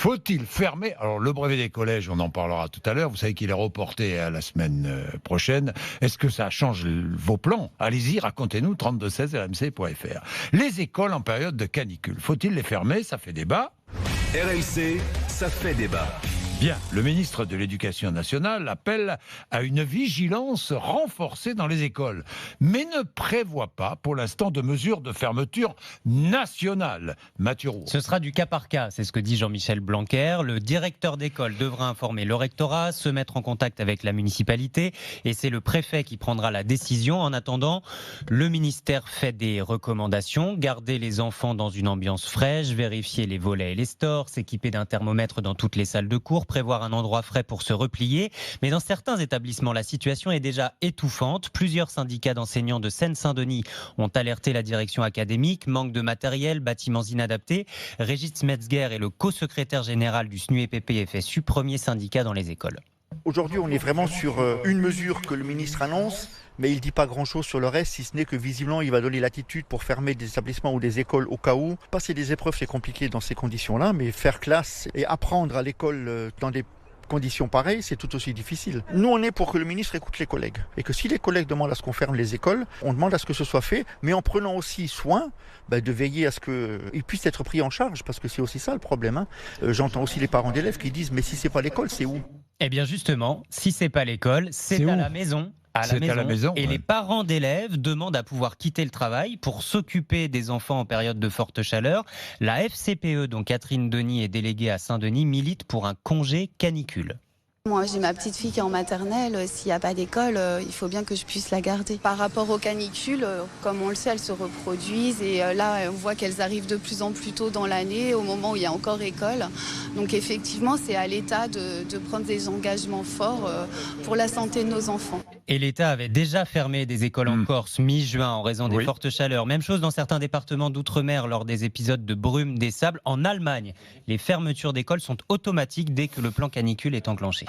Faut-il fermer? Alors, le brevet des collèges, on en parlera tout à l'heure. Vous savez qu'il est reporté à la semaine prochaine. Est-ce que ça change vos plans? Allez-y, racontez-nous, 3216 rmc.fr. Les écoles en période de canicule, faut-il les fermer? Ça fait débat. RMC, ça fait débat. Bien, le ministre de l'Éducation nationale appelle à une vigilance renforcée dans les écoles, mais ne prévoit pas pour l'instant de mesures de fermeture nationale. Mathieu Roux. Ce sera du cas par cas, c'est ce que dit Jean-Michel Blanquer. Le directeur d'école devra informer le rectorat, se mettre en contact avec la municipalité et c'est le préfet qui prendra la décision. En attendant, le ministère fait des recommandations, garder les enfants dans une ambiance fraîche, vérifier les volets et les stores, s'équiper d'un thermomètre dans toutes les salles de cours, prévoir un endroit frais pour se replier. Mais dans certains établissements, la situation est déjà étouffante. Plusieurs syndicats d'enseignants de Seine-Saint-Denis ont alerté la direction académique. Manque de matériel, bâtiments inadaptés. Régis Metzger est le co-secrétaire général du SNUEPP-FSU, premier syndicat dans les écoles. Aujourd'hui, on est vraiment sur une mesure que le ministre annonce, mais il ne dit pas grand-chose sur le reste, si ce n'est que visiblement, il va donner l'attitude pour fermer des établissements ou des écoles au cas où. Passer des épreuves, c'est compliqué dans ces conditions-là, mais faire classe et apprendre à l'école dans des conditions pareilles, c'est tout aussi difficile. Nous, on est pour que le ministre écoute les collègues. Et que si les collègues demandent à ce qu'on ferme les écoles, on demande à ce que ce soit fait, mais en prenant aussi soin de veiller à ce qu'ils puissent être pris en charge, parce que c'est aussi ça le problème. J'entends aussi les parents d'élèves qui disent « mais si c'est pas l'école, c'est où ?» Eh bien justement, si c'est pas l'école, c'est à la maison. À la maison. Et ouais. les parents d'élèves demandent à pouvoir quitter le travail pour s'occuper des enfants en période de forte chaleur. La FCPE, dont Catherine Denis est déléguée à Saint-Denis, milite pour un congé canicule. Moi, j'ai ma petite fille qui est en maternelle. S'il n'y a pas d'école, il faut bien que je puisse la garder. Par rapport aux canicules, comme on le sait, elles se reproduisent. Et là, on voit qu'elles arrivent de plus en plus tôt dans l'année, au moment où il y a encore école. Donc effectivement, c'est à l'État de prendre des engagements forts pour la santé de nos enfants. Et l'État avait déjà fermé des écoles en Corse mi-juin en raison des fortes chaleurs. Même chose dans certains départements d'outre-mer lors des épisodes de brume des sables. En Allemagne, les fermetures d'écoles sont automatiques dès que le plan canicule est enclenché.